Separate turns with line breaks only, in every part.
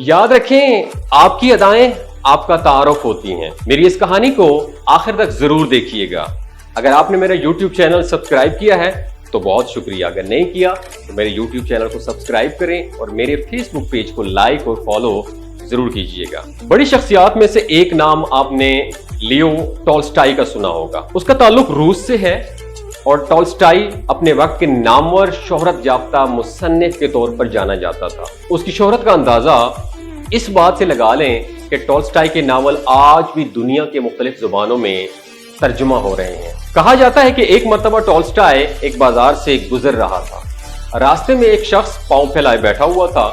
याद रखें, आपकी अदाएं आपका तारुफ होती हैं। मेरी इस कहानी को आखिर तक जरूर देखिएगा। अगर आपने मेरा YouTube चैनल सब्सक्राइब किया है तो बहुत शुक्रिया, अगर नहीं किया तो मेरे YouTube चैनल को सब्सक्राइब करें और मेरे Facebook पेज को लाइक और फॉलो जरूर कीजिएगा। बड़ी शख्सियात में से एक नाम आपने लियो टॉल्स्टाई का सुना होगा। उसका ताल्लुक रूस से है और टॉल्स्टाई अपने वक्त के नामवर शोहरत याफ्ता मुसन्निफ के तौर पर जाना जाता था। उसकी शोहरत का अंदाजा इस बात से लगा लें कि टॉल्स्टाई के नावल आज भी दुनिया के मुख्तलिफ जुबानों में तर्जुमा हो रहे हैं। कहा जाता है कि एक मर्तबा टॉल्स्टाई एक बाजार से गुजर रहा था। रास्ते में एक शख्स पांव फैलाए बैठा हुआ था।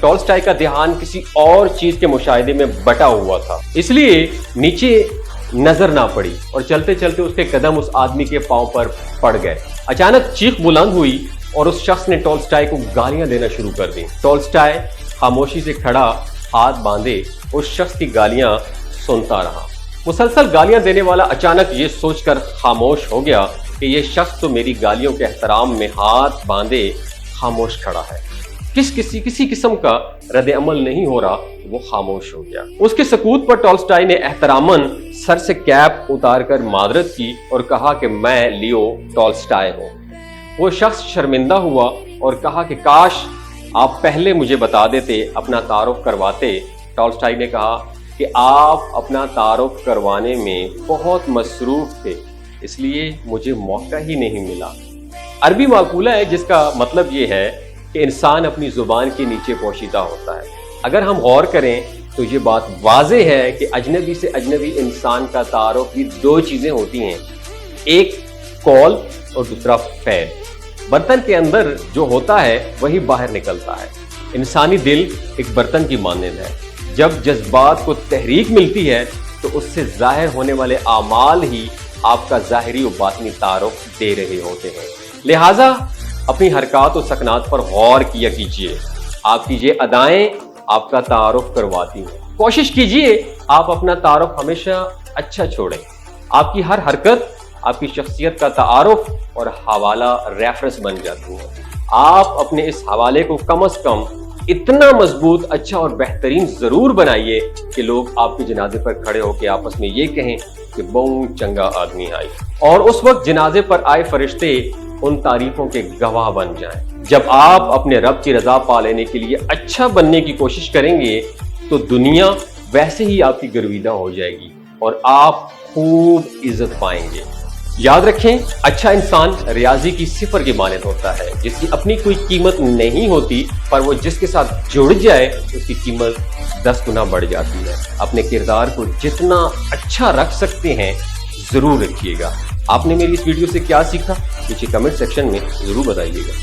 टॉल्स्टाई का ध्यान किसी और चीज के मुशाहिदे में बटा हुआ था, इसलिए नीचे नजर ना पड़ी और चलते चलते उसके कदम उस आदमी के पांव पर पड़ गए। अचानक चीख बुलंद हुई और उस शख्स ने टॉल्स्टाई को गालियां देना शुरू कर दी। टॉल्स्टाई खामोशी से खड़ा हाथ बांधे उस शख्स की गालियां सुनता रहा। मुसलसल गालियां देने वाला अचानक ये सोचकर खामोश हो गया कि ये शख्स तो मेरी गालियों के एहतराम में हाथ बांधे खामोश खड़ा है। किसी किस्म का रद्द अमल नहीं हो रहा, वो खामोश हो गया। उसके सकूत पर टॉल्स्टाई ने एहतरामन सर से कैप उतारकर मादरत की और कहा कि मैं लियो टॉल्स्टाई हूं। वो शख्स शर्मिंदा हुआ और कहा कि काश आप पहले मुझे बता देते, अपना तारुफ करवाते। टॉल्स्टाई ने कहा कि आप अपना तारुफ करवाने में बहुत मसरूफ थे, इसलिए मुझे मौका ही नहीं मिला। अरबी माकूला है जिसका मतलब ये है कि इंसान अपनी जुबान के नीचे पोशीदा होता है। अगर हम गौर करें तो ये बात वाज़े है कि अजनबी से अजनबी इंसान का तारुफ भी दो चीजें होती हैं, एक कौल और दूसरा फैल। बर्तन के अंदर जो होता है वही बाहर निकलता है। इंसानी दिल एक बर्तन की मानंद है। जब जज्बात को तहरीक मिलती है तो उससे जाहिर होने वाले आमाल ही आपका जाहिरी और बातनी तारुफ दे रहे होते हैं। लिहाजा अपनी हरकत और सकनात पर गौर किया कीजिए। आपकी ये अदाएं आपका तारुफ करवाती हैं। कोशिश कीजिए आप अपना तारुफ हमेशा अच्छा छोड़ें। आपकी हर हरकत आपकी शख्सियत का तारुफ और हवाला रेफरेंस बन जाती है। आप अपने इस हवाले को कम से कम इतना मजबूत, अच्छा और बेहतरीन जरूर बनाइए कि लोग आपके जनाजे पर खड़े होकर आपस में ये कहें कि बहुत चंगा आदमी आई, और उस वक्त जनाजे पर आए फरिश्ते उन तारीफों के गवाह बन जाएं। जब आप अपने रब की रजा पा लेने के लिए अच्छा बनने की कोशिश करेंगे तो दुनिया वैसे ही आपकी गर्विदा हो जाएगी और आप खूब इज्जत पाएंगे। याद रखें, अच्छा इंसान रियाजी की सिफर की मानद होता है, जिसकी अपनी कोई कीमत नहीं होती, पर वो जिसके साथ जुड़ जाए उसकी कीमत 10 गुना बढ़ जाती है। अपने किरदार को जितना अच्छा रख सकते हैं जरूर रखिएगा। आपने मेरी इस वीडियो से क्या सीखा नीचे कमेंट सेक्शन में जरूर बताइएगा।